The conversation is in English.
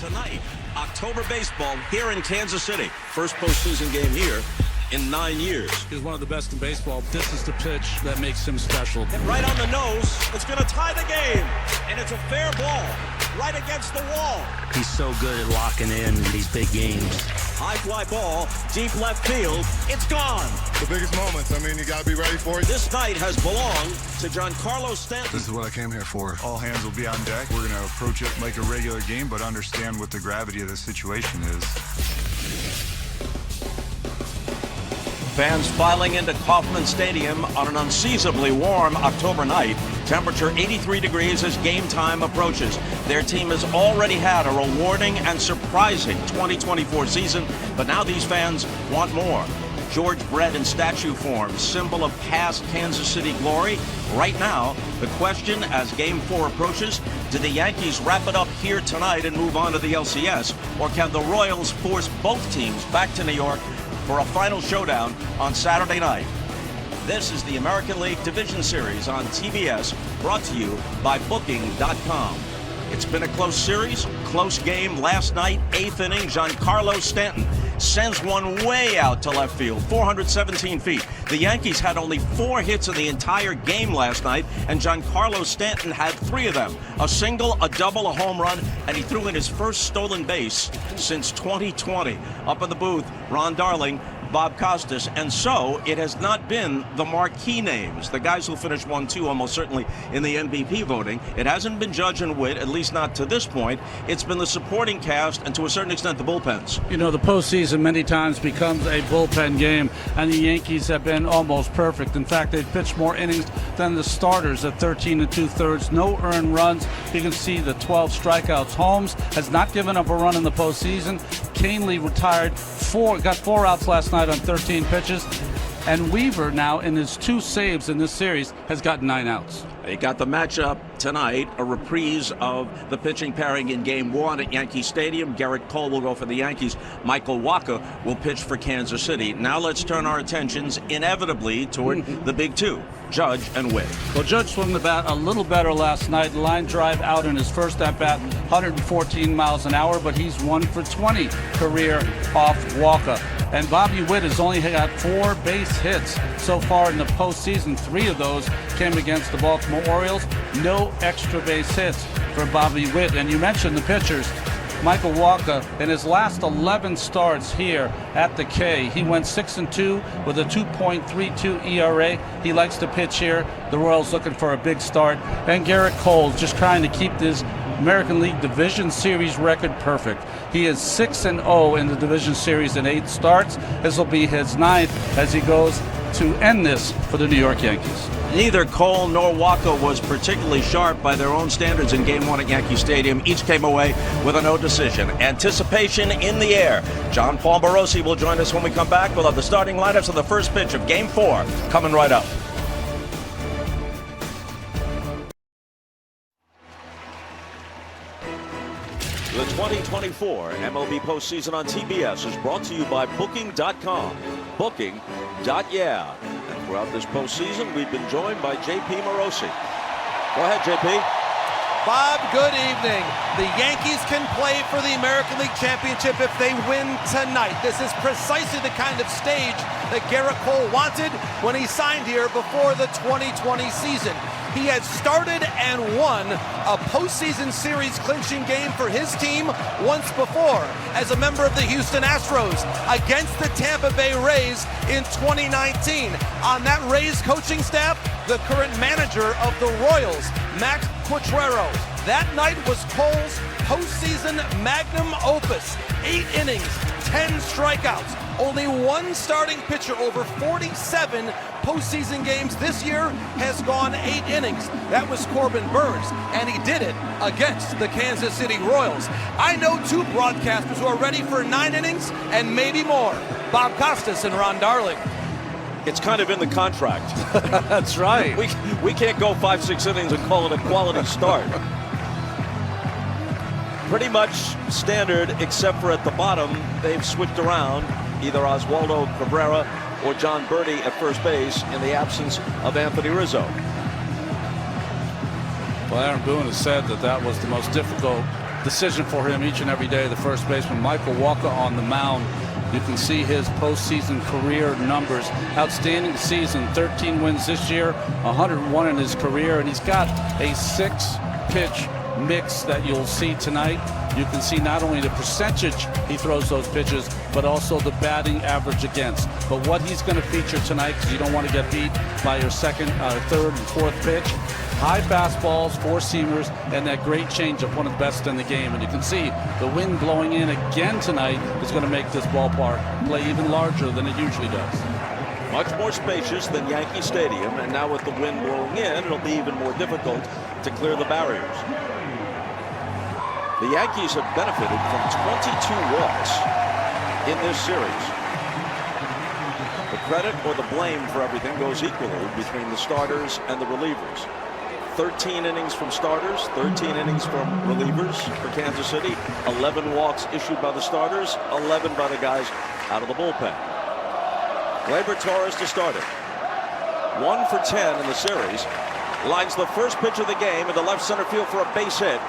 Tonight, October baseball here in Kansas City. First postseason game here in 9 years. He's one of the best in baseball. This is the pitch that makes him special. And right on the nose, it's going to tie the game. And it's a fair ball, right against the wall. He's so good at locking in these big games. High fly ball, deep left field, it's gone. The biggest moments, I mean, you got to be ready for it. This night has belonged to Giancarlo Stanton. This is what I came here for. All hands will be on deck. We're going to approach it like a regular game, but understand what the gravity of the situation is. Fans filing into Kauffman Stadium on an unseasonably warm October night. Temperature 83 degrees as game time approaches. Their team has already had a rewarding and surprising 2024 season, but now these fans want more. George Brett in statue form, symbol of past Kansas City glory. Right now, the question as Game 4 approaches, do the Yankees wrap it up here tonight and move on to the LCS, or can the Royals force both teams back to New York for a final showdown on Saturday night? This is the American League Division Series on TBS, brought to you by Booking.com. It's been a close series, close game last night, 8th inning. Giancarlo Stanton sends one way out to left field, 417 feet. The Yankees had only 4 hits in the entire game last night, and Giancarlo Stanton had 3 of them. A single, a double, a home run, and he threw in his first stolen base since 2020. Up in the booth, Ron Darling, Bob Costas, and so it has not been the marquee names, the guys who finished 1-2 almost certainly in the MVP voting. It hasn't been Judge and Witt, at least not to this point. It's been the supporting cast and to a certain extent the bullpens. You know, the postseason many times becomes a bullpen game, and the Yankees have been almost perfect. In fact, they've pitched more innings than the starters at 13 2/3. No earned runs. You can see the 12 strikeouts. Holmes has not given up a run in the postseason. Canely retired, got 4 outs last night on 13 pitches. And Weaver now, in his 2 saves in this series, has got 9 outs. They got the matchup tonight, a reprise of the pitching pairing in Game 1 at Yankee Stadium. Garrett Cole will go for the Yankees. Michael Wacha will pitch for Kansas City. Now let's turn our attentions inevitably toward the big 2, Judge and Witt. Well, Judge swung the bat a little better last night. Line drive out in his first at-bat, 114 miles an hour, but he's 1 for 20 career off Wacha. And Bobby Witt has only got 4 base hits so far in the postseason. 3 of those came against the Baltimore Orioles. No extra base hits for Bobby Witt. And you mentioned the pitchers. Michael Wacha, in his last 11 starts here at the K, he went 6-2 with a 2.32 ERA. He likes to pitch here. The Royals looking for a big start. And Garrett Cole just trying to keep this American League Division Series record perfect. He is 6-0 in the Division Series in 8 starts. This will be his 9th as he goes to end this for the New York Yankees. Neither Cole nor Wacha was particularly sharp by their own standards in Game 1 at Yankee Stadium. Each came away with a no decision. Anticipation in the air. John Paul Morosi will join us when we come back. We'll have the starting lineups of the first pitch of Game 4 coming right up. The 2024 MLB postseason on TBS is brought to you by Booking.com. Booking.yeah. And throughout this postseason, we've been joined by J.P. Morosi. Go ahead, J.P. Bob, good evening. The Yankees can play for the American League Championship if they win tonight. This is precisely the kind of stage that Garrett Cole wanted when he signed here before the 2020 season. He had started and won a postseason series clinching game for his team once before as a member of the Houston Astros against the Tampa Bay Rays in 2019. On that Rays coaching staff, the current manager of the Royals, Max Quatrero. That night was Cole's postseason magnum opus. 8 innings, 10 strikeouts. Only 1 starting pitcher over 47 postseason games this year has gone 8 innings. That was Corbin Burns, and he did it against the Kansas City Royals. I know 2 broadcasters who are ready for 9 innings and maybe more. Bob Costas and Ron Darling. It's kind of in the contract. That's right. We can't go 5-6 innings and call it a quality start. Pretty much standard, except for at the bottom, they've switched around either Oswaldo Cabrera or John Berti at first base in the absence of Anthony Rizzo. Well, Aaron Boone has said that was the most difficult decision for him each and every day, the first baseman. Michael Walker on the mound. You can see his postseason career numbers. Outstanding season, 13 wins this year, 101 in his career, and he's got a 6-pitch mix that you'll see tonight. You can see not only the percentage he throws those pitches, but also the batting average against. But what he's going to feature tonight, because you don't want to get beat by your second, third, and fourth pitch, high fastballs, four-seamers, and that great changeup, one of the best in the game. And you can see the wind blowing in again tonight is going to make this ballpark play even larger than it usually does. Much more spacious than Yankee Stadium, and now with the wind blowing in, it'll be even more difficult to clear the barriers. The Yankees have benefited from 22 walks in this series. The credit or the blame for everything goes equally between the starters and the relievers. 13 innings from starters, 13 innings from relievers for Kansas City, 11 walks issued by the starters, 11 by the guys out of the bullpen. Gleyber Torres to start it. 1 for 10 in the series. Lines the first pitch of the game into left center field for a base hit.